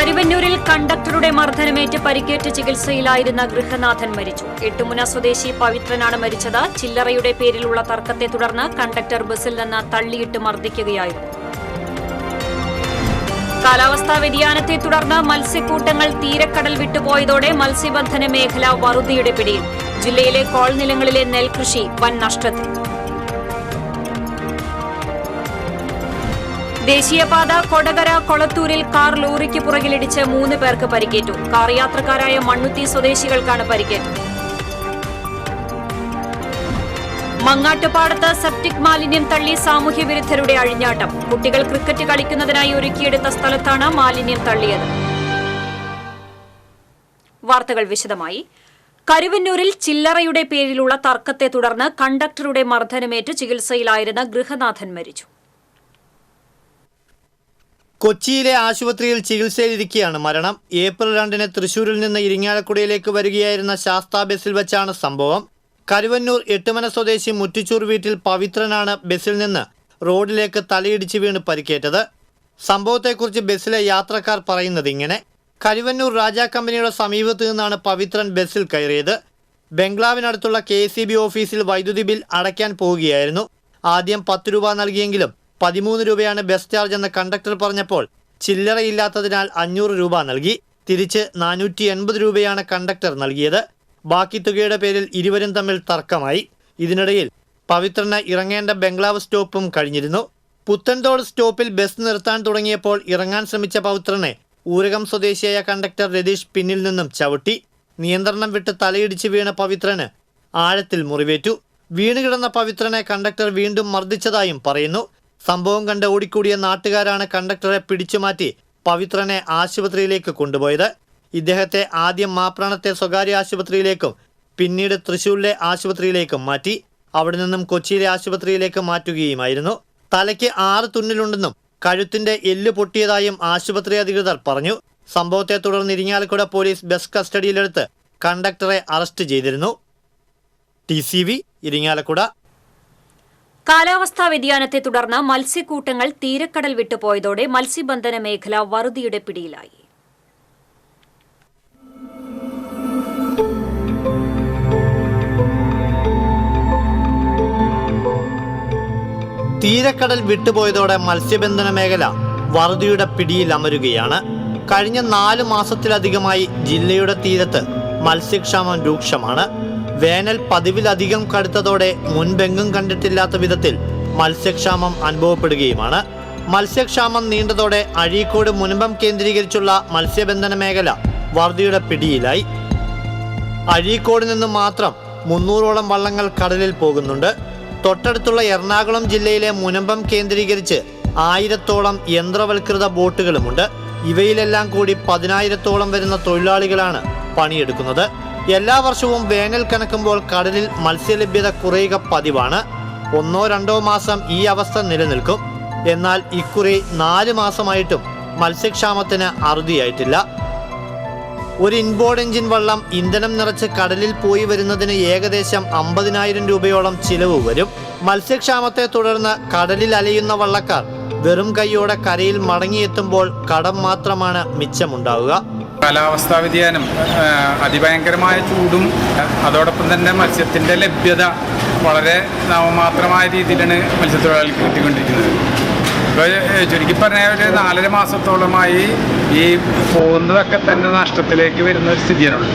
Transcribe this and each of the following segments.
കരുവന്നൂരിൽ കണ്ടക്ടറുടെ മർദ്ദനമേറ്റ് പരിക്കേറ്റ് ചികിത്സയിലായിരുന്ന ഗൃഹനാഥൻ മരിച്ചു. എട്ടുമുന സ്വദേശി പവിത്രനാണ് മരിച്ചത്. ചില്ലറയുടെ പേരിലുള്ള തർക്കത്തെ തുടർന്ന് കണ്ടക്ടർ ബസിൽ നിന്ന് തള്ളിയിട്ട് മർദ്ദിക്കുകയായിരുന്നു. കാലാവസ്ഥാ വ്യതിയാനത്തെ തുടർന്ന് മത്സ്യക്കൂട്ടങ്ങൾ തീരക്കടൽ വിട്ടുപോയതോടെ മത്സ്യബന്ധന മേഖല വറുതിയുടെ പിടിയിൽ. ജില്ലയിലെ കോൾ നിലങ്ങളിലെ നെൽകൃഷി വൻ നഷ്ടത്തിൽ. ദേശീയപാത കൊടകര കൊളത്തൂരിൽ കാർ ലോറിക്ക് പുറകിലിടിച്ച് 3 പേർക്ക് പരിക്കേറ്റു. കാർ യാത്രക്കാരായ മണ്ണുത്തി സ്വദേശികൾക്കാണ് പരിക്കേറ്റത്. മങ്ങാട്ടുപാടത്ത് സെപ്റ്റിക് മാലിന്യം തള്ളി സാമൂഹ്യ വിരുദ്ധരുടെ അഴിഞ്ഞാട്ടം. കുട്ടികൾ ക്രിക്കറ്റ് കളിക്കുന്നതിനായി ഒരുക്കിയെടുത്ത സ്ഥലത്താണ് മാലിന്യം തള്ളിയത്. വാർത്തകൾ വിശദമായി. കരുവന്നൂരിൽ ചില്ലറയുടെ പേരിലുള്ള തർക്കത്തെ തുടർന്ന് കണ്ടക്ടറുടെ മർദ്ദനമേറ്റ് ചികിത്സയിലായിരുന്ന ഗൃഹനാഥൻ മരിച്ചു. കൊച്ചിയിലെ ആശുപത്രിയിൽ ചികിത്സയിലിരിക്കെയാണ് മരണം. ഏപ്രിൽ 2-ന് തൃശൂരിൽ നിന്ന് ഇരിങ്ങാലക്കുടയിലേക്ക് വരികയായിരുന്ന ശാസ്താ ബസിൽ വെച്ചാണ് സംഭവം. കരുവന്നൂർ എട്ടുമന സ്വദേശി മുറ്റിച്ചൂർ വീട്ടിൽ പവിത്രനാണ് ബസിൽ നിന്ന് റോഡിലേക്ക് തലയിടിച്ച് വീണ് പരിക്കേറ്റത്. സംഭവത്തെക്കുറിച്ച് ബസിലെ യാത്രക്കാർ പറയുന്നത് ഇങ്ങനെ: കരുവന്നൂർ രാജാ കമ്പനിയുടെ സമീപത്തു നിന്നാണ് പവിത്രൻ ബസിൽ കയറിയത്. ബംഗ്ലാവിനടുത്തുള്ള KCB ഓഫീസിൽ വൈദ്യുതി ബിൽ അടയ്ക്കാൻ പോവുകയായിരുന്നു. ആദ്യം 10 രൂപ നൽകിയെങ്കിലും 13 രൂപയാണ് ബസ് ചാർജ് എന്ന് കണ്ടക്ടർ പറഞ്ഞപ്പോൾ ചില്ലറയില്ലാത്തതിനാൽ 500 രൂപ നൽകി. തിരിച്ച് 480 രൂപയാണ് കണ്ടക്ടർ നൽകിയത്. ബാക്കി തുകയുടെ പേരിൽ ഇരുവരും തമ്മിൽ തർക്കമായി. ഇതിനിടയിൽ പവിത്രന് ഇറങ്ങേണ്ട ബംഗ്ലാവ് സ്റ്റോപ്പും കഴിഞ്ഞിരുന്നു. പുത്തൻതോട് സ്റ്റോപ്പിൽ ബസ് നിർത്താൻ തുടങ്ങിയപ്പോൾ ഇറങ്ങാൻ ശ്രമിച്ച പവിത്രനെ ഊരകം സ്വദേശിയായ കണ്ടക്ടർ രതീഷ് പിന്നിൽ നിന്നും ചവിട്ടി. നിയന്ത്രണം വിട്ട് തലയിടിച്ച് വീണ പവിത്രന് ആഴത്തിൽ മുറിവേറ്റു. വീണുകിടന്ന പവിത്രനെ കണ്ടക്ടർ വീണ്ടും മർദ്ദിച്ചതായും പറയുന്നു. സംഭവം കണ്ട് ഓടിക്കൂടിയ നാട്ടുകാരാണ് കണ്ടക്ടറെ പിടിച്ചുമാറ്റി പവിത്രനെ ആശുപത്രിയിലേക്ക് കൊണ്ടുപോയത്. ഇദ്ദേഹത്തെ ആദ്യം മാപ്രാണത്തെ സ്വകാര്യ ആശുപത്രിയിലേക്കും പിന്നീട് തൃശൂരിലെ ആശുപത്രിയിലേക്കും മാറ്റി. അവിടെ നിന്നും കൊച്ചിയിലെ ആശുപത്രിയിലേക്ക് മാറ്റുകയുമായിരുന്നു. തലയ്ക്ക് 6 തുന്നലുണ്ടെന്നും കഴുത്തിന്റെ എല്ല് പൊട്ടിയതായും ആശുപത്രി അധികൃതർ പറഞ്ഞു. സംഭവത്തെ തുടർന്ന് ഇരിങ്ങാലക്കുട പോലീസ് ബസ് കസ്റ്റഡിയിലെടുത്ത് കണ്ടക്ടറെ അറസ്റ്റ് ചെയ്തിരുന്നു. TCV ഇരിങ്ങാലക്കുട. കാലാവസ്ഥാ വ്യതിയാനത്തെ തുടർന്ന് മത്സ്യക്കൂട്ടങ്ങൾ തീരക്കടൽ വിട്ടുപോയതോടെ മത്സ്യബന്ധന മേഖല വറുതിയുടെ പിടിയിലായി. തീരക്കടൽ വിട്ടുപോയതോടെ മത്സ്യബന്ധന മേഖല വറുതിയുടെ പിടിയിൽ അമരുകയാണ്. കഴിഞ്ഞ 4 മാസത്തിലധികമായി ജില്ലയുടെ തീരത്ത് മത്സ്യക്ഷാമം രൂക്ഷമാണ്. വേനൽ പതിവിലധികം കടുത്തതോടെ മുൻപെങ്ങും കണ്ടിട്ടില്ലാത്ത വിധത്തിൽ മത്സ്യക്ഷാമം അനുഭവപ്പെടുകയുമാണ്. മത്സ്യക്ഷാമം നീണ്ടതോടെ അഴീക്കോട് മുനമ്പം കേന്ദ്രീകരിച്ചുള്ള മത്സ്യബന്ധന മേഖല വറുതിയുടെ പിടിയിലായി. അഴീക്കോട് നിന്ന് മാത്രം 300ഓളം വള്ളങ്ങൾ കടലിൽ പോകുന്നുണ്ട്. തൊട്ടടുത്തുള്ള എറണാകുളം ജില്ലയിലെ മുനമ്പം കേന്ദ്രീകരിച്ച് 1000ഓളം യന്ത്രവൽകൃത ബോട്ടുകളുമുണ്ട്. ഇവയിലെല്ലാം കൂടി 10,000ഓളം വരുന്ന തൊഴിലാളികളാണ് പണിയെടുക്കുന്നത്. എല്ലാ വർഷവും വേനൽ കനക്കുമ്പോൾ കടലിൽ മത്സ്യലഭ്യത കുറയുക പതിവാണ്. 1-2 മാസം ഈ അവസ്ഥ നിലനിൽക്കും. എന്നാൽ ഇക്കുറി 4 മാസമായിട്ടും മത്സ്യക്ഷാമത്തിന് അറുതിയായിട്ടില്ല. ഒരു ഇൻബോർഡ് എഞ്ചിൻ വള്ളം ഇന്ധനം നിറച്ച് കടലിൽ പോയി വരുന്നതിന് ഏകദേശം 50,000 രൂപയോളം ചിലവ് വരും. മത്സ്യക്ഷാമത്തെ തുടർന്ന് കടലിൽ അലയുന്ന വള്ളക്കാർ വെറും കൈയോടെ കരയിൽ മടങ്ങിയെത്തുമ്പോൾ കടം മാത്രമാണ് മിച്ചമുണ്ടാവുക. കാലാവസ്ഥാ വ്യതിയാനം, അതിഭയങ്കരമായ ചൂടും അതോടൊപ്പം തന്നെ മത്സ്യത്തിൻ്റെ ലഭ്യത വളരെ നാമമാത്രമായ രീതിയിലാണ് മത്സ്യത്തൊഴിലാളികൾക്ക് കിട്ടിക്കൊണ്ടിരിക്കുന്നത്. ഇപ്പോൾ ചുരുക്കി പറഞ്ഞാൽ ഒരു 4.5 മാസത്തോളമായി ഈ പോകുന്നതൊക്കെ തന്നെ നഷ്ടത്തിലേക്ക് വരുന്ന ഒരു സ്ഥിതിയാണ്.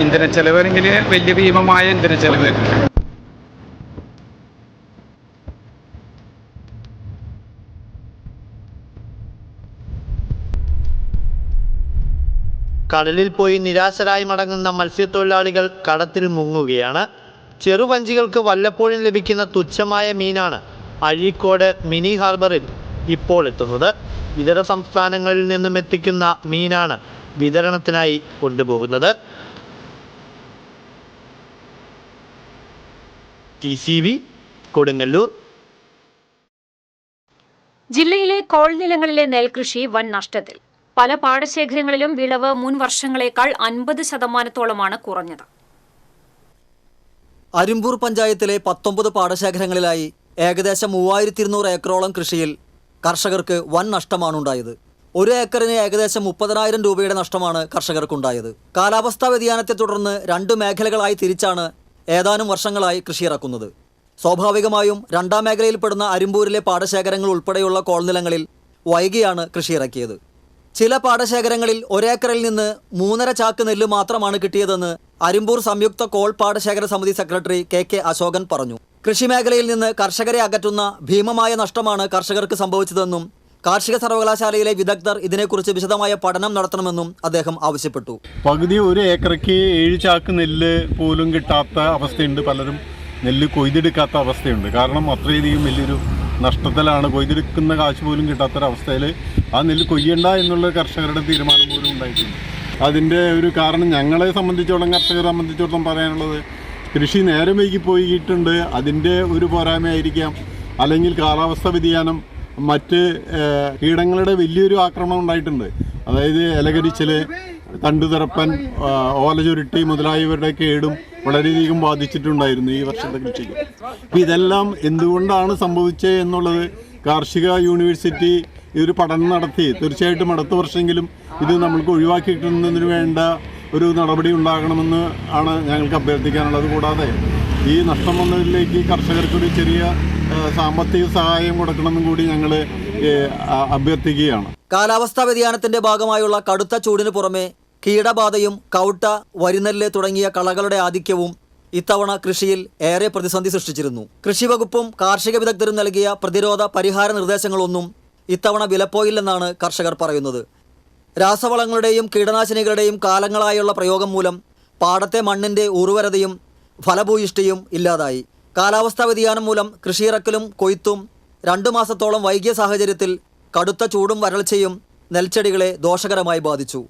ഇന്ധന ചെലവെങ്കിൽ വലിയ ഭീമമായ ഇന്ധന ചെലവ്. കടലിൽ പോയി നിരാശരായി മടങ്ങുന്ന മത്സ്യത്തൊഴിലാളികൾ കടത്തിൽ മുങ്ങുകയാണ്. ചെറുവഞ്ചികൾക്ക് വല്ലപ്പോഴും ലഭിക്കുന്ന തുച്ഛമായ മീനാണ് അഴീക്കോട് മിനി ഹാർബറിൽ ഇപ്പോൾ എത്തുന്നത്. ഇതര സംസ്ഥാനങ്ങളിൽ നിന്നും എത്തിക്കുന്ന മീനാണ് വിതരണത്തിനായി കൊണ്ടുപോകുന്നത്. TCV കൊടുങ്ങല്ലൂർ. ജില്ലയിലെ കോൾ നിലങ്ങളിലെ നെൽകൃഷി വൻ നഷ്ടത്തിൽ. പല പാടശേഖരങ്ങളിലും വിളവ് മുൻ വർഷങ്ങളേക്കാൾ 50% കുറഞ്ഞത്. അരിമ്പൂർ പഞ്ചായത്തിലെ 19 പാടശേഖരങ്ങളിലായി ഏകദേശം 3200 ഏക്കറോളം കൃഷിയിൽ കർഷകർക്ക് വൻ നഷ്ടമാണുണ്ടായത്. 1 ഏക്കറിന് ഏകദേശം 30,000 രൂപയുടെ നഷ്ടമാണ് കർഷകർക്കുണ്ടായത്. കാലാവസ്ഥാ വ്യതിയാനത്തെ തുടർന്ന് 2 മേഖലകളായി തിരിച്ചാണ് ഏതാനും വർഷങ്ങളായി കൃഷി ഇറക്കുന്നത്. സ്വാഭാവികമായും 2ാം മേഖലയിൽപ്പെടുന്ന അരിമ്പൂരിലെ പാടശേഖരങ്ങൾ ഉൾപ്പെടെയുള്ള കോൾനിലങ്ങളിൽ വൈകിയാണ് കൃഷി ഇറക്കിയത്. ചില പാടശേഖരങ്ങളിൽ 1 ഏക്കറിൽ നിന്ന് 3.5 ചാക്ക് നെല്ല് മാത്രമാണ് കിട്ടിയതെന്ന് അരിമ്പൂർ സംയുക്ത കോൾ പാടശേഖര സമിതി സെക്രട്ടറി കെ അശോകൻ പറഞ്ഞു. കൃഷിമേഖലയിൽ നിന്ന് കർഷകരെ അകറ്റുന്ന ഭീമമായ നഷ്ടമാണ് കർഷകർക്ക് സംഭവിച്ചതെന്നും കാർഷിക സർവകലാശാലയിലെ വിദഗ്ധർ ഇതിനെക്കുറിച്ച് വിശദമായ പഠനം നടത്തണമെന്നും അദ്ദേഹം ആവശ്യപ്പെട്ടു. പകുതി 1 ഏക്കറയ്ക്ക് 7 ചാക്ക് നെല്ല് പോലും കിട്ടാത്ത അവസ്ഥയുണ്ട്. പലരും നെല്ല് കൊയ്തെടുക്കാത്ത അവസ്ഥയുണ്ട്. കാരണം അത്രയധികം വലിയൊരു നഷ്ടത്തിലാണ്. കൊയ്തെടുക്കുന്ന കാശ് പോലും കിട്ടാത്തൊരവസ്ഥയിൽ ആ നെല്ല് കൊയ്യണ്ട എന്നുള്ള കർഷകരുടെ തീരുമാനം പോലും ഉണ്ടായിട്ടുണ്ട്. അതിൻ്റെ ഒരു കാരണം ഞങ്ങളെ സംബന്ധിച്ചോളം, കർഷകരെ സംബന്ധിച്ചിടത്തോളം പറയാനുള്ളത്, കൃഷി നേരം വൈകി പോയിട്ടുണ്ട്. അതിൻ്റെ ഒരു പോരായ്മയായിരിക്കാം. അല്ലെങ്കിൽ കാലാവസ്ഥ വ്യതിയാനം, മറ്റ് കീടങ്ങളുടെ വലിയൊരു ആക്രമണം ഉണ്ടായിട്ടുണ്ട്. അതായത് ഇലകരിച്ചൽ, തണ്ടുതിറപ്പൻ, ഓലചുരുട്ടി മുതലായവരുടെ കേടും വളരെയധികം ബാധിച്ചിട്ടുണ്ടായിരുന്നു ഈ വർഷത്തെ കൃഷിക്ക്. ഇതെല്ലാം എന്തുകൊണ്ടാണ് സംഭവിച്ചത് എന്നുള്ളത് കാർഷിക യൂണിവേഴ്സിറ്റി ഇതൊരു പഠനം നടത്തി തീർച്ചയായിട്ടും അടുത്ത വർഷമെങ്കിലും ഇത് നമ്മൾക്ക് ഒഴിവാക്കി കിട്ടുന്നതിന് വേണ്ട ഒരു നടപടി ഉണ്ടാകണമെന്ന് ആണ് ഞങ്ങൾക്ക് അഭ്യർത്ഥിക്കാനുള്ളത്. കൂടാതെ ഈ നഷ്ടം വന്നതിലേക്ക് കർഷകർക്കൊരു ചെറിയ സാമ്പത്തിക സഹായം കൊടുക്കണമെന്നും കൂടി ഞങ്ങൾ അഭ്യർത്ഥിക്കുകയാണ്. കാലാവസ്ഥാ വ്യതിയാനത്തിന്റെ ഭാഗമായുള്ള കടുത്ത ചൂടിന് പുറമെ കീടബാധയും കൗട്ട, വരിനെല്ല് തുടങ്ങിയ കളകളുടെ ആധിക്യവും ഇത്തവണ കൃഷിയിൽ ഏറെ പ്രതിസന്ധി സൃഷ്ടിച്ചിരുന്നു. കൃഷിവകുപ്പും കാർഷിക വിദഗ്ധരും നൽകിയ പ്രതിരോധ പരിഹാര നിർദ്ദേശങ്ങളൊന്നും ഇത്തവണ വിലപ്പോയില്ലെന്നാണ് കർഷകർ പറയുന്നത്. രാസവളങ്ങളുടെയും കീടനാശിനികളുടെയും കാലങ്ങളായുള്ള പ്രയോഗം മൂലം പാടത്തെ മണ്ണിൻ്റെ ഉർവരതയും ഫലഭൂയിഷ്ടിയും ഇല്ലാതായി. കാലാവസ്ഥാ വ്യതിയാനം മൂലം കൃഷിയിറക്കലും കൊയ്ത്തും 2 മാസത്തോളം വൈകിയ സാഹചര്യത്തിൽ കടുത്ത ചൂടും വരൾച്ചയും നെൽച്ചെടികളെ ദോഷകരമായി ബാധിച്ചു.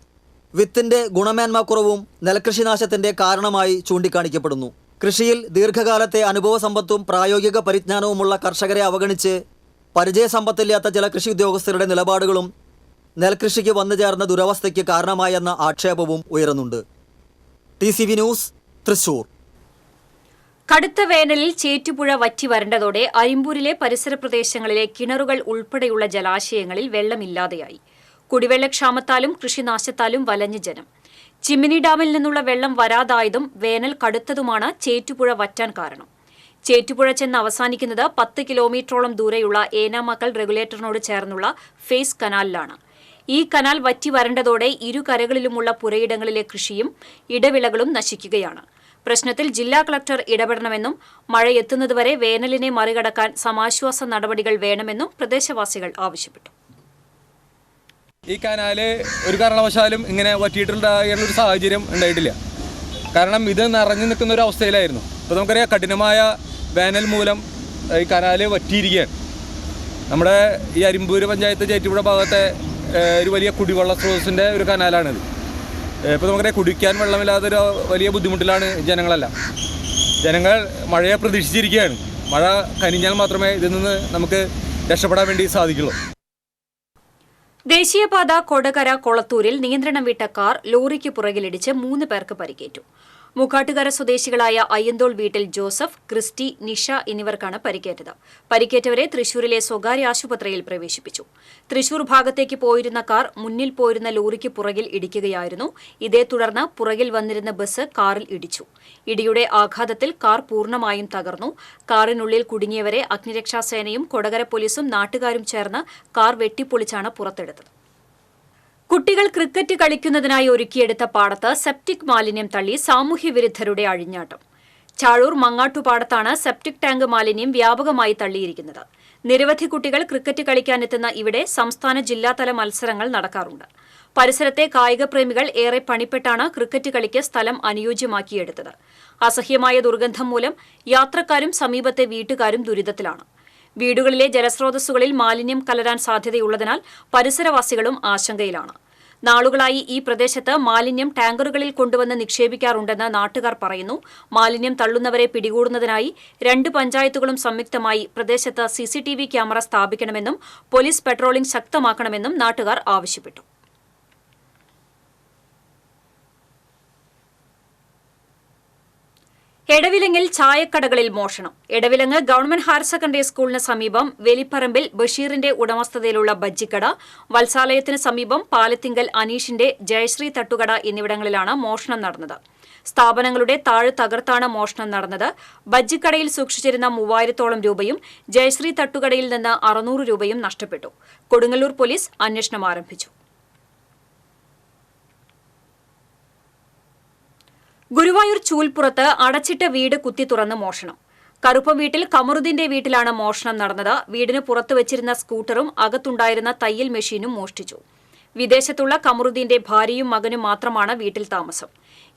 വിത്തിൻ്റെ ഗുണമേന്മക്കുറവും നെൽകൃഷിനാശത്തിൻ്റെ കാരണമായി ചൂണ്ടിക്കാണിക്കപ്പെടുന്നു. കൃഷിയിൽ ദീർഘകാലത്തെ അനുഭവ സമ്പത്തും പ്രായോഗിക പരിജ്ഞാനവുമുള്ള കർഷകരെ അവഗണിച്ച് പരിചയസമ്പത്തില്ലാത്ത ചില കൃഷി ഉദ്യോഗസ്ഥരുടെ നിലപാടുകളും നെൽകൃഷിക്ക് വന്നു ചേർന്ന ദുരവസ്ഥയ്ക്ക് കാരണമായെന്ന ആക്ഷേപവും ഉയരുന്നുണ്ട്. TCV news, Thrissur. കടുത്ത വേനലിൽ ചേറ്റുപുഴ വറ്റി വരണ്ടതോടെ അരിമ്പൂരിലെ പരിസര പ്രദേശങ്ങളിലെ കിണറുകൾ ഉൾപ്പെടെയുള്ള ജലാശയങ്ങളിൽ വെള്ളമില്ലാതെയായി. കുടിവെള്ളക്ഷാമത്താലും കൃഷിനാശത്താലും വലഞ്ഞ ജനം. ചിമ്മിനി ഡാമിൽ നിന്നുള്ള വെള്ളം വരാതായതും വേനൽ കടുത്തതുമാണ് ചേറ്റുപുഴ വറ്റാൻ കാരണം. ചേറ്റുപുഴ ചെന്ന് അവസാനിക്കുന്നത് 10 കിലോമീറ്ററോളം ദൂരെയുള്ള ഏനാമക്കൽ റെഗുലേറ്ററിനോട് ചേർന്നുള്ള ഫേസ് കനാലിലാണ്. ഈ കനാൽ വറ്റി വരണ്ടതോടെ ഇരുകരകളിലുമുള്ള പുരയിടങ്ങളിലെ കൃഷിയും ഇടവിളകളും നശിക്കുകയാണ്. പ്രശ്നത്തിൽ ജില്ലാ കളക്ടർ ഇടപെടണമെന്നും മഴയെത്തുന്നതുവരെ വേനലിനെ മറികടക്കാൻ സമാശ്വാസ നടപടികൾ വേണമെന്നും പ്രദേശവാസികൾ ആവശ്യപ്പെട്ടു. ഈ കനാല് ഒരു കാരണവശാലും ഇങ്ങനെ വറ്റിയിട്ടുണ്ടാകുന്ന ഒരു സാഹചര്യം ഉണ്ടായിട്ടില്ല. കാരണം ഇത് നിറഞ്ഞു നിൽക്കുന്ന ഒരു അവസ്ഥയിലായിരുന്നു. ഇപ്പോൾ നമുക്കറിയാം, കഠിനമായ വേനൽ മൂലം ഈ കനാല് വറ്റിയിരിക്കുകയാണ്. നമ്മുടെ ഈ അരിമ്പൂര് പഞ്ചായത്ത് ചേറ്റുപുഴ ഭാഗത്തെ ഒരു വലിയ കുടിവെള്ള സ്രോതസ്സിൻ്റെ ഒരു കനാലാണിത്. ഇപ്പോൾ നമുക്കറിയാം, കുടിക്കാൻ വെള്ളമില്ലാത്തൊരു വലിയ ബുദ്ധിമുട്ടിലാണ് ജനങ്ങളെല്ലാം. ജനങ്ങൾ മഴയെ പ്രതീക്ഷിച്ചിരിക്കുകയാണ്. മഴ കനിഞ്ഞാൽ മാത്രമേ ഇതിൽ നിന്ന് നമുക്ക് രക്ഷപ്പെടാൻ വേണ്ടി സാധിക്കുള്ളൂ. ദേശീയപാത കൊടകര കൊളത്തൂരിൽ നിയന്ത്രണം വിട്ട കാർ ലോറിക്ക് പുറകിലിടിച്ച് 3 പേർക്ക് പരിക്കേറ്റു. മുക്കാട്ടുകര സ്വദേശികളായ അയ്യന്തോൾ വീട്ടിൽ ജോസഫ്, ക്രിസ്റ്റി, നിഷ എന്നിവർക്കാണ് പരിക്കേറ്റത്. പരിക്കേറ്റവരെ തൃശൂരിലെ സ്വകാര്യ ആശുപത്രിയിൽ പ്രവേശിപ്പിച്ചു. തൃശൂർ ഭാഗത്തേക്ക് പോയിരുന്ന കാർ മുന്നിൽ പോയിരുന്ന ലോറിക്ക് പുറകിൽ ഇടിക്കുകയായിരുന്നു. ഇതേ തുടർന്ന് പുറകിൽ വന്നിരുന്ന ബസ് കാറിൽ ഇടിച്ചു. ഇടിയുടെ ആഘാതത്തിൽ കാർ പൂർണ്ണമായും തകർന്നു. കാറിനുള്ളിൽ കുടുങ്ങിയവരെ അഗ്നിരക്ഷാസേനയും കൊടകര പോലീസും നാട്ടുകാരും ചേർന്ന് കാർ വെട്ടിപ്പൊളിച്ചാണ് പുറത്തെടുത്തത്. കുട്ടികൾ ക്രിക്കറ്റ് കളിക്കുന്നതിനായി ഒരുക്കിയെടുത്ത പാടത്ത് സെപ്റ്റിക് മാലിന്യം തള്ളി സാമൂഹ്യവിരുദ്ധരുടെ അഴിഞ്ഞാട്ടം. ചാഴൂർ മങ്ങാട്ടുപാടത്താണ് സെപ്റ്റിക് ടാങ്ക് മാലിന്യം വ്യാപകമായി തള്ളിയിരിക്കുന്നത്. നിരവധി കുട്ടികൾ ക്രിക്കറ്റ് കളിക്കാനെത്തുന്ന ഇവിടെ സംസ്ഥാന ജില്ലാതല മത്സരങ്ങൾ നടക്കാറുണ്ട്. പരിസരത്തെ കായികപ്രേമികൾ ഏറെ പണിപ്പെട്ടാണ് ക്രിക്കറ്റ് കളിക്ക് സ്ഥലം അനുയോജ്യമാക്കിയെടുത്തത്. അസഹ്യമായ ദുർഗന്ധം മൂലം യാത്രക്കാരും സമീപത്തെ വീട്ടുകാരും ദുരിതത്തിലാണ്. വീടുകളിലെ ജലസ്രോതസ്സുകളിൽ മാലിന്യം കലരാൻ സാധ്യതയുള്ളതിനാൽ പരിസരവാസികളും ആശങ്കയിലാണ്. നാളുകളായി ഈ പ്രദേശത്ത് മാലിന്യം ടാങ്കറുകളിൽ കൊണ്ടുവന്ന് നിക്ഷേപിക്കാറുണ്ടെന്ന് നാട്ടുകാർ പറയുന്നു. മാലിന്യം തള്ളുന്നവരെ പിടികൂടുന്നതിനായി 2 പഞ്ചായത്തുകളും സംയുക്തമായി പ്രദേശത്ത് CCTV ക്യാമറ സ്ഥാപിക്കണമെന്നും പോലീസ് പെട്രോളിംഗ് ശക്തമാക്കണമെന്നും നാട്ടുകാർ ആവശ്യപ്പെട്ടു. എടവിലങ്ങിൽ ചായക്കടകളിൽ മോഷണം. എടവിലങ്ങ് ഗവൺമെന്റ് ഹയർ സെക്കൻഡറി സ്കൂളിന് സമീപം വെലിപ്പറമ്പിൽ ബഷീറിന്റെ ഉടമസ്ഥതയിലുള്ള ബജ്ജിക്കട, വത്സാലയത്തിന് സമീപം പാലത്തിങ്കൽ അനീഷിന്റെ ജയശ്രീ തട്ടുകട എന്നിവിടങ്ങളിലാണ് മോഷണം നടന്നത്. സ്ഥാപനങ്ങളുടെ താഴ് തകർത്താണ് മോഷണം നടന്നത്. ബജ്ജിക്കടയിൽ സൂക്ഷിച്ചിരുന്ന 3000-ഓളം രൂപയും ജയശ്രീ തട്ടുകടയിൽ നിന്ന് 600 രൂപയും നഷ്ടപ്പെട്ടു. കൊടുങ്ങല്ലൂർ പോലീസ് അന്വേഷണം ആരംഭിച്ചു. ഗുരുവായൂർ ചൂൽപ്പുറത്ത് അടച്ചിട്ട വീട് കുത്തി തുറന്ന് മോഷണം. കറുപ്പം വീട്ടിൽ കമറുദ്ദീന്റെ വീട്ടിലാണ് മോഷണം നടന്നത്. വീടിന് പുറത്ത് വെച്ചിരുന്ന സ്കൂട്ടറും അകത്തുണ്ടായിരുന്ന തയ്യൽ മെഷീനും മോഷ്ടിച്ചു. വിദേശത്തുള്ള കമറുദ്ദീന്റെ ഭാര്യയും മകനും മാത്രമാണ് വീട്ടിൽ താമസം.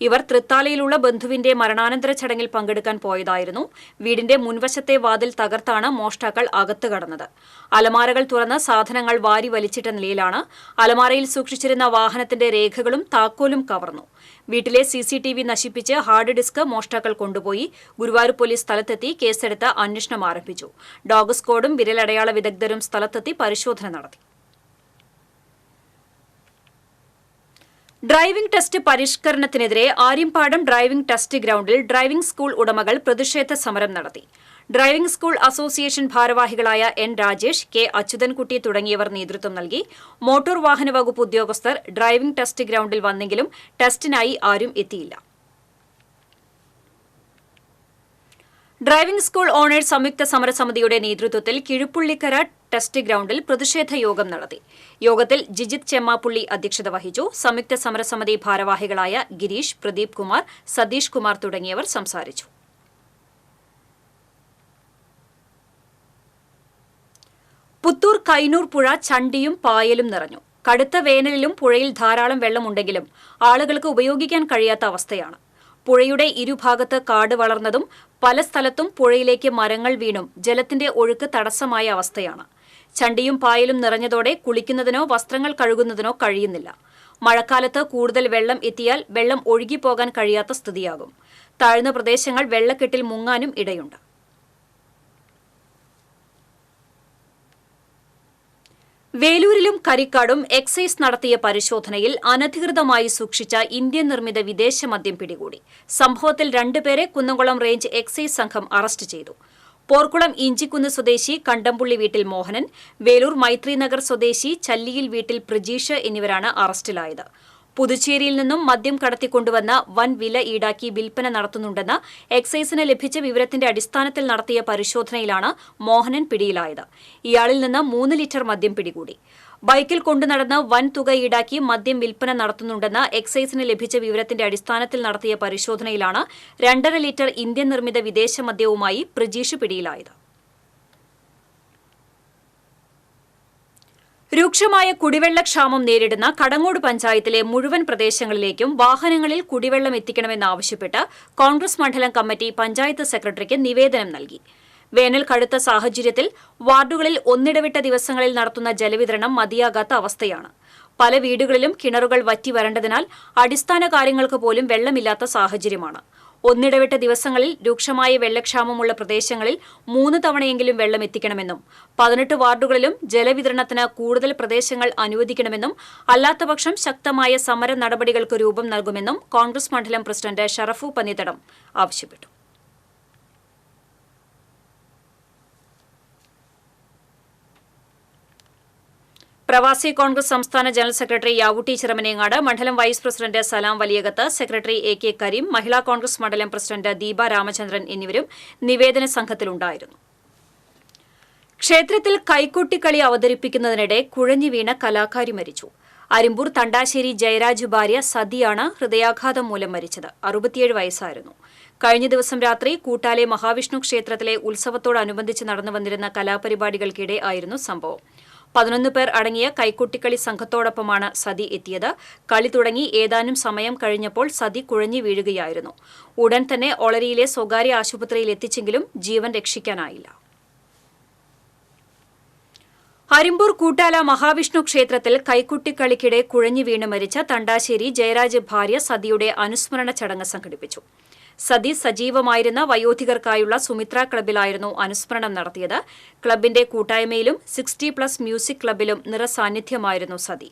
ഇവർ തൃത്താലയിലുള്ള ബന്ധുവിന്റെ മരണാനന്തര ചടങ്ങിൽ പങ്കെടുക്കാൻ പോയതായിരുന്നു. വീടിന്റെ മുൻവശത്തെ വാതിൽ തകർത്താണ് മോഷ്ടാക്കൾ അകത്ത് കടന്നത്. അലമാരകൾ തുറന്ന് സാധനങ്ങൾ വാരി വലിച്ചിട്ട നിലയിലാണ്. അലമാരയിൽ സൂക്ഷിച്ചിരുന്ന വാഹനത്തിന്റെ രേഖകളും താക്കോലും കവർന്നു. വീട്ടിലെ CCTV നശിപ്പിച്ച് ഹാർഡ് ഡിസ്ക് മോഷ്ടാക്കൾ കൊണ്ടുപോയി. ഗുരുവായൂർ പോലീസ് സ്ഥലത്തെത്തി കേസെടുത്ത് അന്വേഷണം ആരംഭിച്ചു. ഡോഗ് സ്ക്വാഡും വിരലടയാള വിദഗ്ധരും സ്ഥലത്തെത്തി പരിശോധന നടത്തി. ഡ്രൈവിംഗ് ടെസ്റ്റ് പരിഷ്കരണത്തിനെതിരെ ആര്യമ്പാടം ഡ്രൈവിംഗ് ടെസ്റ്റ് ഗ്രൌണ്ടിൽ ഡ്രൈവിംഗ് സ്കൂൾ ഉടമകൾ പ്രതിഷേധ സമരം നടത്തി. ഡ്രൈവിംഗ് സ്കൂൾ അസോസിയേഷൻ ഭാരവാഹികളായ N. രാജേഷ്, K. അച്യുതൻകുട്ടി തുടങ്ങിയവർ നേതൃത്വം നൽകി. മോട്ടോർ വാഹന വകുപ്പ് ഉദ്യോഗസ്ഥർ ഡ്രൈവിംഗ് ടെസ്റ്റ് ഗ്രൌണ്ടിൽ വന്നെങ്കിലും ടെസ്റ്റിനായി ആരും എത്തിയില്ല. ഡ്രൈവിംഗ് സ്കൂൾ ഓണേഴ്സ് സംയുക്ത സമരസമിതിയുടെ നേതൃത്വത്തിൽ കിഴുപ്പുള്ളിക്കര ടെസ്റ്റ് ഗ്രൌണ്ടിൽ പ്രതിഷേധ യോഗം നടത്തി. യോഗത്തിൽ ജിജിത് ചെമ്മാപ്പുള്ളി അധ്യക്ഷത വഹിച്ചു. സംയുക്ത സമരസമിതി ഭാരവാഹികളായ ഗിരീഷ്, പ്രദീപ് കുമാർ, സതീഷ് കുമാർ തുടങ്ങിയവർ സംസാരിച്ചു. പുത്തൂർ കൈനൂർ പുഴ ചണ്ടിയും പായലും നിറഞ്ഞു. കടുത്ത വേനലിലും പുഴയിൽ ധാരാളം വെള്ളമുണ്ടെങ്കിലും ആളുകൾക്ക് ഉപയോഗിക്കാൻ കഴിയാത്ത അവസ്ഥയാണ്. പുഴയുടെ ഇരുഭാഗത്ത് കാട് വളർന്നതും പല സ്ഥലത്തും പുഴയിലേക്ക് മരങ്ങൾ വീണും ജലത്തിന്റെ ഒഴുക്ക് തടസ്സമായ അവസ്ഥയാണ്. ചണ്ടിയും പായലും നിറഞ്ഞതോടെ കുളിക്കുന്നതിനോ വസ്ത്രങ്ങൾ കഴുകുന്നതിനോ കഴിയുന്നില്ല. മഴക്കാലത്ത് കൂടുതൽ വെള്ളം എത്തിയാൽ വെള്ളം ഒഴുകിപ്പോകാൻ കഴിയാത്ത സ്ഥിതിയാകും. താഴ്ന്ന പ്രദേശങ്ങൾ വെള്ളക്കെട്ടിൽ മുങ്ങാനും ഇടയുണ്ട്. വേലൂരിലും കരിക്കാടും എക്സൈസ് നടത്തിയ പരിശോധനയിൽ അനധികൃതമായി സൂക്ഷിച്ച ഇന്ത്യൻ നിർമ്മിത വിദേശ മദ്യം പിടികൂടി. സംഭവത്തിൽ 2 പേരെ കുന്നംകുളം റേഞ്ച് എക്സൈസ് സംഘം അറസ്റ്റ് ചെയ്തു. പോർക്കുളം ഇഞ്ചിക്കുന്ന് സ്വദേശി കണ്ടംപുള്ളി വീട്ടിൽ മോഹനൻ, വേലൂർ മൈത്രിനഗർ സ്വദേശി ചല്ലിയിൽ വീട്ടിൽ പ്രജീഷ് എന്നിവരാണ് അറസ്റ്റിലായത്. പുതുച്ചേരിയിൽ നിന്നും മദ്യം കടത്തിക്കൊണ്ടുവന്ന വൻ വില ഈടാക്കി വിൽപ്പന നടത്തുന്നുണ്ടെന്ന് എക്സൈസിന് ലഭിച്ച വിവരത്തിന്റെ അടിസ്ഥാനത്തിൽ നടത്തിയ പരിശോധനയിലാണ് മോഹനൻ പിടിയിലായത്. ഇയാളിൽ നിന്ന് 3 ലിറ്റർ മദ്യം പിടികൂടി. ബൈക്കിൽ കൊണ്ടുനടന്ന് വൻ തുക ഈടാക്കി മദ്യം വിൽപ്പന നടത്തുന്നുണ്ടെന്ന് എക്സൈസിന് ലഭിച്ച വിവരത്തിന്റെ അടിസ്ഥാനത്തിൽ നടത്തിയ പരിശോധനയിലാണ് 2.5 ലിറ്റർ ഇന്ത്യൻ നിർമ്മിത വിദേശ മദ്യവുമായി പ്രജീഷ് പിടിയിലായത്. രൂക്ഷമായ കുടിവെള്ളക്ഷാമം നേരിടുന്ന കടങ്ങോട് പഞ്ചായത്തിലെ മുഴുവൻ പ്രദേശങ്ങളിലേക്കും വാഹനങ്ങളിൽ കുടിവെള്ളം എത്തിക്കണമെന്നാവശ്യപ്പെട്ട് കോൺഗ്രസ് മണ്ഡലം കമ്മിറ്റി പഞ്ചായത്ത് സെക്രട്ടറിക്ക് നിവേദനം നൽകി. വേനൽ കടുത്ത സാഹചര്യത്തിൽ വാർഡുകളിൽ ഒന്നിടവിട്ട ദിവസങ്ങളിൽ നടത്തുന്ന ജലവിതരണം മതിയാകാത്ത അവസ്ഥയാണ്. പല വീടുകളിലും കിണറുകൾ വറ്റി വരണ്ടതിനാൽ അടിസ്ഥാന കാര്യങ്ങൾക്ക് പോലും വെള്ളമില്ലാത്ത സാഹചര്യമാണ്. ഒന്നിടവിട്ട ദിവസങ്ങളിൽ രൂക്ഷമായ വെള്ളക്ഷാമമുള്ള പ്രദേശങ്ങളിൽ 3 തവണയെങ്കിലും വെള്ളം എത്തിക്കണമെന്നും 18 വാർഡുകളിലും ജലവിതരണത്തിന് കൂടുതൽ പ്രദേശങ്ങൾ അനുവദിക്കണമെന്നും അല്ലാത്തപക്ഷം ശക്തമായ സമര നടപടികൾക്ക് രൂപം നൽകുമെന്നും കോൺഗ്രസ് മണ്ഡലം പ്രസിഡന്റ് ഷറഫു പന്നിത്തടം ആവശ്യപ്പെട്ടു. പ്രവാസി കോൺഗ്രസ് സംസ്ഥാന ജനറൽ സെക്രട്ടറി യാവൂട്ടി ചിറമനേങ്ങാട്, മണ്ഡലം വൈസ് പ്രസിഡന്റ് സലാം വലിയകത്ത്, സെക്രട്ടറി AK കരീം, മഹിളാ കോൺഗ്രസ് മണ്ഡലം പ്രസിഡന്റ് ദീപ രാമചന്ദ്രൻ എന്നിവരും നിവേദന സംഘത്തിലുണ്ടായിരുന്നു. ക്ഷേത്രത്തിൽ കൈകൊട്ടിക്കളി അവതരിപ്പിക്കുന്നതിനിടെ കുഴഞ്ഞു വീണ കലാകാരി മരിച്ചു. അരിമ്പൂർ തണ്ടാശ്ശേരി ജയരാജ് ഭാര്യ സതിയാണ് ഹൃദയാഘാതം മൂലം മരിച്ചത്. 67 വയസ്സായിരുന്നു. കഴിഞ്ഞ ദിവസം രാത്രി കൂട്ടാലെ മഹാവിഷ്ണു ക്ഷേത്രത്തിലെ ഉത്സവത്തോടനുബന്ധിച്ച് നടന്നു വന്നിരുന്ന കലാപരിപാടികൾക്കിടെ ആയിരുന്നു സംഭവം. 11 പേർ അടങ്ങിയ കൈകൊട്ടിക്കളി സംഘത്തോടൊപ്പമാണ് സതി എത്തിയത്. കളി തുടങ്ങി ഏതാനും സമയം കഴിഞ്ഞപ്പോൾ സതി കുഴഞ്ഞു വീഴുകയായിരുന്നു. ഉടൻ തന്നെ ഒളരിയിലെ സ്വകാര്യ ആശുപത്രിയിൽ എത്തിച്ചെങ്കിലും ജീവൻ രക്ഷിക്കാനായില്ല. അരിമ്പൂർ കൂട്ടാല മഹാവിഷ്ണു ക്ഷേത്രത്തിൽ കൈകൊട്ടിക്കളിക്കിടെ കുഴഞ്ഞു വീണ് മരിച്ച തണ്ടാശ്ശേരി ജയരാജ് ഭാര്യ സതിയുടെ അനുസ്മരണ ചടങ്ങ് സംഘടിപ്പിച്ചു. സതി സജീവമായിരുന്ന വയോധികർക്കായുള്ള സുമിത്ര ക്ലബിലായിരുന്നു അനുസ്മരണം നടത്തിയത്. ക്ലബിന്റെ കൂട്ടായ്മയിലും 60+ മ്യൂസിക് ക്ലബിലും നിറസാന്നിധ്യമായിരുന്നു Sathi.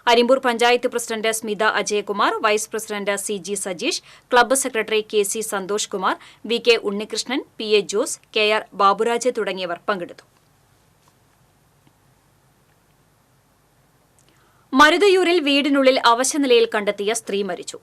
Arimbur panchayat president Smitha Ajayakumar, vice president CG Sajeesh, club secretary KC Santhosh Kumar, VK Unnikrishnan, PA Jose, KR Baburaj തുടങ്ങിയവർ പങ്കെടുത്തു. മരുതയൂരിൽ വീടിനുള്ളിൽ അവശനിലയിൽ കണ്ടെത്തിയ സ്ത്രീ മരിച്ചു.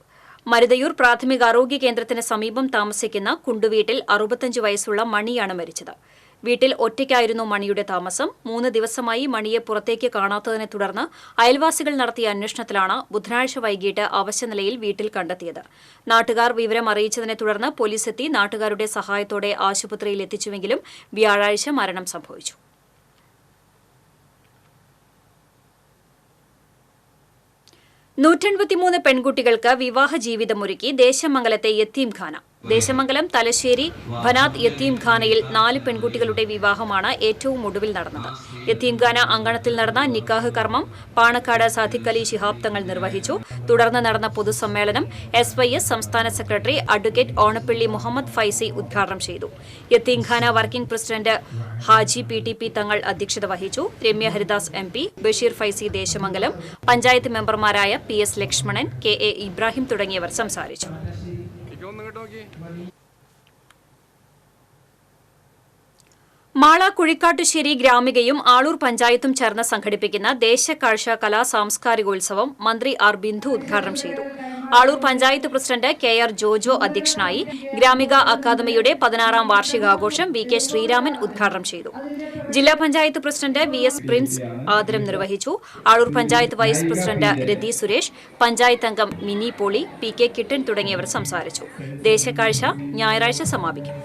മരുതയൂർ പ്രാഥമികാരോഗ്യ കേന്ദ്രത്തിന് സമീപം താമസിക്കുന്ന കുണ്ടുവീട്ടിൽ 65 വയസ്സുള്ള മണിയാണ് മരിച്ചത്. വീട്ടിൽ ഒറ്റയ്ക്കായിരുന്നു മണിയുടെ താമസം. 3 ദിവസമായി മണിയെ പുറത്തേക്ക് കാണാത്തതിനെ തുടർന്ന് അയൽവാസികൾ നടത്തിയ അന്വേഷണത്തിലാണ് ബുധനാഴ്ച വൈകിട്ട് അവശനിലയിൽ വീട്ടിൽ കണ്ടെത്തിയത്. നാട്ടുകാർ വിവരം അറിയിച്ചതിനെ തുടർന്ന് പോലീസെത്തി നാട്ടുകാരുടെ സഹായത്തോടെ ആശുപത്രിയിൽ എത്തിച്ചുവെങ്കിലും വ്യാഴാഴ്ച മരണം സംഭവിച്ചു. നൂറ്റൻപത്തിമൂന്ന് പെൺകുട്ടികൾക്ക് വിവാഹ ജീവിതമൊരുക്കി ദേശമംഗലത്തെ യത്തീംഖാന. ദേശമംഗലം തലശ്ശേരി ഭനാത് യത്തീംഖാനയിൽ 4 പെൺകുട്ടികളുടെ വിവാഹമാണ് ഏറ്റവും ഒടുവിൽ നടന്നത്. യത്തീംഖാന അങ്കണത്തിൽ നടന്ന നിക്കാഹ് കർമ്മം പാണക്കാട് സാദിഖ് അലി ശിഹാബ് തങ്ങൾ നിർവഹിച്ചു. തുടർന്ന് നടന്ന പൊതുസമ്മേളനം SYS സംസ്ഥാന സെക്രട്ടറി അഡ്വക്കേറ്റ് ഓണപ്പള്ളി മുഹമ്മദ് ഫൈസി ഉദ്ഘാടനം ചെയ്തു. യത്തീംഖാന വർക്കിംഗ് പ്രസിഡന്റ് ഹാജി PTP തങ്ങൾ അധ്യക്ഷത വഹിച്ചു. രമ്യ ഹരിദാസ് MP, ബഷീർ ഫൈസി ദേശമംഗലം, പഞ്ചായത്ത് മെമ്പർമാരായ PS ലക്ഷ്മണൻ, KA ഇബ്രാഹിം തുടങ്ങിയവർ സംസാരിച്ചു. മാള കുഴിക്കാട്ടുശ്ശേരി ഗ്രാമികയും ആളൂർ പഞ്ചായത്തും ചേർന്ന് സംഘടിപ്പിക്കുന്ന ദേശക്കാഴ്ച കലാ സാംസ്കാരികോത്സവം മന്ത്രി R ബിന്ദു ഉദ്ഘാടനം ചെയ്തു. ആളൂർ പഞ്ചായത്ത് പ്രസിഡന്റ് KR ജോജോ അധ്യക്ഷനായി. ഗ്രാമിക അക്കാദമിയുടെ 16ാം വാർഷികാഘോഷം VK ശ്രീരാമൻ ഉദ്ഘാടനം ചെയ്തു. ജില്ലാ പഞ്ചായത്ത് പ്രസിഡന്റ് VS പ്രിൻസ് ആദരം നിർവഹിച്ചു. ആളൂർ പഞ്ചായത്ത് വൈസ് പ്രസിഡന്റ് രതി സുരേഷ്, പഞ്ചായത്ത് അംഗം മിനി പോളി, PK കിട്ടൻ തുടങ്ങിയവർ സംസാരിച്ചു. ദേശക്കാഴ്ച ഞായറാഴ്ച സമാപിക്കും.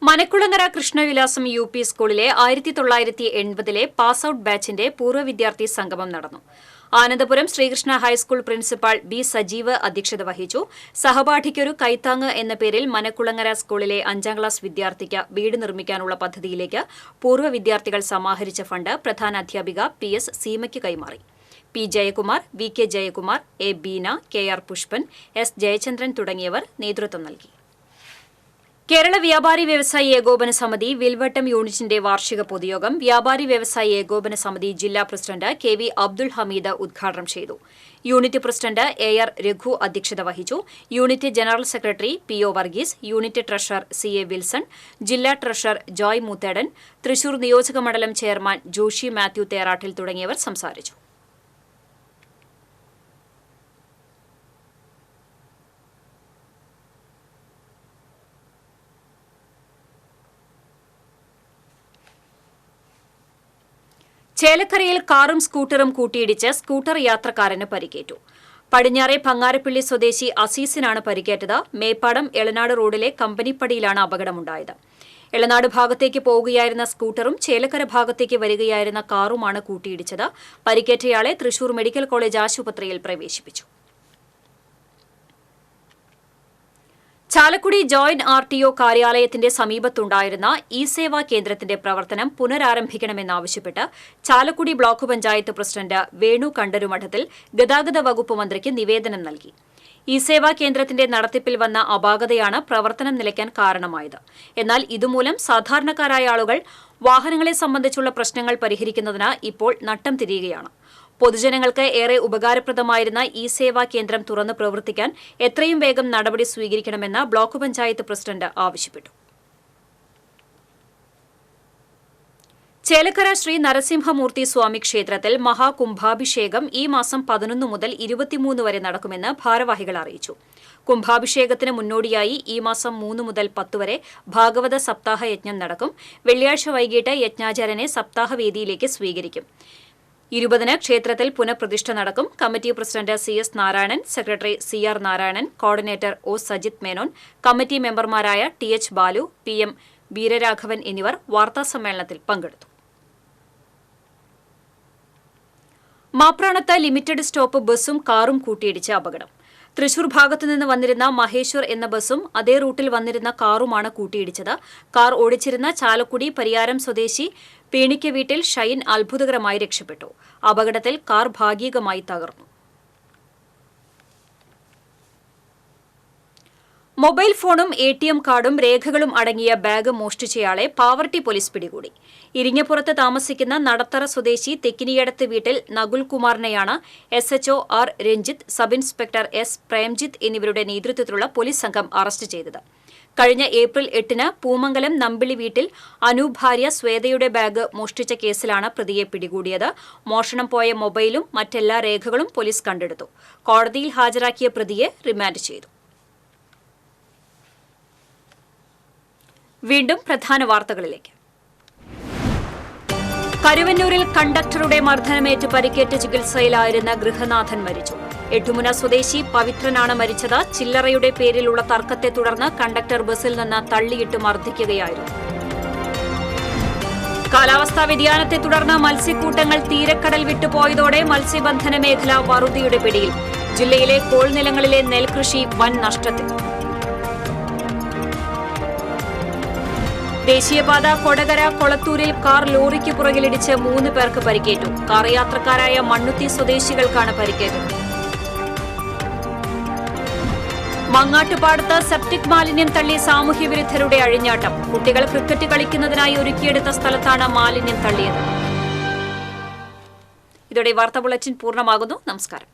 മനക്കുളങ്ങര കൃഷ്ണവിലാസം UP സ്കൂളിലെ 1980-ലെ പാസ് ഔട്ട് ബാച്ചിന്റെ പൂർവ്വ വിദ്യാർത്ഥി സംഗമം നടന്നു. Anandapuram Sreekrishna high school principal B Sajeev അധ്യക്ഷത വഹിച്ചു. സഹപാഠിക്കൊരു കൈത്താങ്ങ് എന്ന പേരിൽ മനക്കുളങ്ങര സ്കൂളിലെ 5ാം ക്ലാസ് വിദ്യാർത്ഥിക്ക് വീട് നിർമ്മിക്കാനുള്ള പദ്ധതിയിലേക്ക് പൂർവ്വ വിദ്യാർത്ഥികൾ സമാഹരിച്ച ഫണ്ട് പ്രധാനാധ്യാപിക PS സീമയ്ക്ക് കൈമാറി. P Jayakumar, VK Jayakumar, A Beena, KR Pushpan, S Jayachandran തുടങ്ങിയവർ നേതൃത്വം നൽകി. കേരള വ്യാപാരി വ്യവസായി ഏകോപന സമിതി വിൽവട്ടം യൂണിറ്റിന്റെ വാർഷിക പൊതുയോഗം വ്യാപാരി വ്യവസായി ഏകോപന സമിതി ജില്ലാ പ്രസിഡന്റ് KV അബ്ദുൾ ഹമീദ് ഉദ്ഘാടനം ചെയ്തു. യൂണിറ്റ് പ്രസിഡന്റ് AR രഘു അധ്യക്ഷത വഹിച്ചു. Unit general secretary PO Varghese, unit treasurer CA Wilson, ജില്ലാ ട്രഷറർ ജോയ് മൂത്തേടൻ, തൃശൂർ നിയോജക മണ്ഡലം ചെയർമാൻ ജോഷി മാത്യു തേറാട്ടിൽ തുടങ്ങിയവർ സംസാരിച്ചു. ചേലക്കരയിൽ കാറും സ്കൂട്ടറും കൂട്ടിയിടിച്ച് സ്കൂട്ടർ യാത്രക്കാരന് പരിക്കേറ്റു. പടിഞ്ഞാറെ ഭങ്ങാരപ്പള്ളി സ്വദേശി അസീസിനാണ് പരിക്കേറ്റത്. മേപ്പാടം എളനാട് റോഡിലെ കമ്പനിപ്പടിയിലാണ് അപകടമുണ്ടായത്. എളനാട് ഭാഗത്തേക്ക് പോവുകയായിരുന്ന സ്കൂട്ടറും ചേലക്കര ഭാഗത്തേക്ക് വരികയായിരുന്ന കാറുമാണ് കൂട്ടിയിടിച്ചത്. പരിക്കേറ്റയാളെ തൃശൂർ മെഡിക്കൽ കോളേജ് ആശുപത്രിയിൽ പ്രവേശിപ്പിച്ചു. ചാലക്കുടി ജോയിന്റ് RTO കാര്യാലയത്തിന്റെ സമീപത്തുണ്ടായിരുന്ന ഇ-സേവാ കേന്ദ്രത്തിന്റെ പ്രവർത്തനം പുനരാരംഭിക്കണമെന്നാവശ്യപ്പെട്ട് ചാലക്കുടി ബ്ലോക്ക് പഞ്ചായത്ത് പ്രസിഡന്റ് വേണു കണ്ടരുമഠത്തിൽ ഗതാഗത വകുപ്പ് മന്ത്രിക്ക് നിവേദനം നൽകി. ഇ-സേവാ കേന്ദ്രത്തിന്റെ നടത്തിപ്പിൽ വന്ന അപാകതയാണ് പ്രവർത്തനം നിലയ്ക്കാൻ കാരണമായത്. എന്നാൽ ഇതുമൂലം സാധാരണക്കാരായ ആളുകൾ വാഹനങ്ങളെ സംബന്ധിച്ചുള്ള പ്രശ്നങ്ങൾ പരിഹരിക്കുന്നതിന് ഇപ്പോൾ നട്ടം തിരിയുകയാണ്. പൊതുജനങ്ങൾക്ക് ഏറെ ഉപകാരപ്രദമായിരുന്ന ഇ-സേവാ കേന്ദ്രം തുറന്ന് പ്രവർത്തിക്കാൻ എത്രയും വേഗം നടപടി സ്വീകരിക്കണമെന്ന് ബ്ലോക്ക് പഞ്ചായത്ത് പ്രസിഡന്റ് ആവശ്യപ്പെട്ടു. ചേലക്കര ശ്രീ നരസിംഹമൂർത്തി സ്വാമി ക്ഷേത്രത്തിൽ മഹാകുംഭാഭിഷേകം ഈ മാസം 11 മുതൽ 23 വരെ നടക്കുമെന്ന് ഭാരവാഹികൾ അറിയിച്ചു. കുംഭാഭിഷേകത്തിന് മുന്നോടിയായി ഈ മാസം 3 മുതൽ 10 വരെ ഭാഗവത സപ്താഹ യജ്ഞം നടക്കും. വെള്ളിയാഴ്ച വൈകിട്ട് യജ്ഞാചാര്യനെ സപ്താഹവേദിയിലേക്ക് സ്വീകരിക്കും. 20-ന് ക്ഷേത്രത്തിൽ പുനഃപ്രതിഷ്ഠ നടക്കും. Committee president CS Narayanan, secretary CR Narayanan, coordinator O Sajith Menon, committee മെമ്പർമാരായ TH ബാലു, PM വീരരാഘവൻ എന്നിവർ വാർത്താസമ്മേളനത്തിൽ പങ്കെടുത്തു. മാപ്രാണത്ത് ലിമിറ്റഡ് സ്റ്റോപ്പ് ബസും കാറും കൂട്ടിയിടിച്ച് അപകടം. തൃശൂർ ഭാഗത്തുനിന്ന് വന്നിരുന്ന മഹേശ്വർ എന്ന ബസും അതേ റൂട്ടിൽ വന്നിരുന്ന കാറുമാണ് കൂട്ടിയിടിച്ചത്. കാർ ഓടിച്ചിരുന്ന ചാലക്കുടി പരിയാരം സ്വദേശി പേണിക്ക വീട്ടിൽ ഷൈൻ അത്ഭുതകരമായി രക്ഷപ്പെട്ടു. അപകടത്തിൽ കാർ ഭാഗികമായി തകർന്നു. മൊബൈൽ ഫോണും ATM കാർഡും രേഖകളും അടങ്ങിയ ബാഗ് മോഷ്ടിച്ചയാളെ പാവർട്ടി പോലീസ് പിടികൂടി. ഇരിങ്ങപ്പുറത്ത് താമസിക്കുന്ന നടത്തറ സ്വദേശി തെക്കിനിയടത്ത് വീട്ടിൽ നകുൽകുമാറിനെയാണ് SHO R Ranjith, sub inspector S Premjith എന്നിവരുടെ നേതൃത്വത്തിലുള്ള പോലീസ് സംഘം അറസ്റ്റ് ചെയ്തത്. കഴിഞ്ഞ ഏപ്രിൽ 8-ന് പൂമംഗലം നമ്പിളി വീട്ടിൽ അനൂപ് ഭാര്യ ശ്വേതയുടെ ബാഗ് മോഷ്ടിച്ച കേസിലാണ് പ്രതിയെ പിടികൂടിയത്. മോഷണം പോയ മൊബൈലും മറ്റെല്ലാ രേഖകളും പോലീസ് കണ്ടെടുത്തു. കോടതിയിൽ ഹാജരാക്കിയ പ്രതിയെ റിമാൻഡ് ചെയ്തു. വീണ്ടും പ്രധാന വാർത്തകളിലേക്ക്. കരുവന്നൂരിൽ കണ്ടക്ടറുടെ മർദ്ദനമേറ്റ് പരിക്കേറ്റ് ചികിത്സയിലായിരുന്ന ഗൃഹനാഥൻ മരിച്ചു. എട്ടുമുന സ്വദേശി പവിത്രനാണ് മരിച്ചത്. ചില്ലറയുടെ പേരിലുള്ള തർക്കത്തെ തുടർന്ന് കണ്ടക്ടർ ബസിൽ നിന്ന് തള്ളിയിട്ട് മർദ്ദിക്കുകയായിരുന്നു. കാലാവസ്ഥാ വ്യതിയാനത്തെ തുടർന്ന് മത്സ്യക്കൂട്ടങ്ങൾ തീരക്കടൽ വിട്ടുപോയതോടെ മത്സ്യബന്ധന മേഖല വറുതിയുടെ പിടിയിൽ. ജില്ലയിലെ കോൾനിലങ്ങളിലെ നെൽകൃഷി വൻ നഷ്ടത്തിൽ. ദേശീയപാത കൊടകര കൊളത്തൂരിൽ കാർ ലോറിക്ക് പുറകിലിടിച്ച് 3 പേർക്ക് പരിക്കേറ്റു. കാർ യാത്രക്കാരായ മണ്ണുത്തി സ്വദേശികൾക്കാണ് പരിക്കേറ്റത്. മങ്ങാട്ടുപാടത്ത് സെപ്റ്റിക് മാലിന്യം തള്ളി സാമൂഹ്യവിരുദ്ധരുടെ അഴിഞ്ഞാട്ടം. കുട്ടികൾ ക്രിക്കറ്റ് കളിക്കുന്നതിനായി ഒരുക്കിയെടുത്ത സ്ഥലത്താണ് മാലിന്യം തള്ളിയത്. ഇതോടെ വാർത്താ ബുള്ളറ്റിൻ പൂർണ്ണമാകുന്നു. നമസ്കാരം.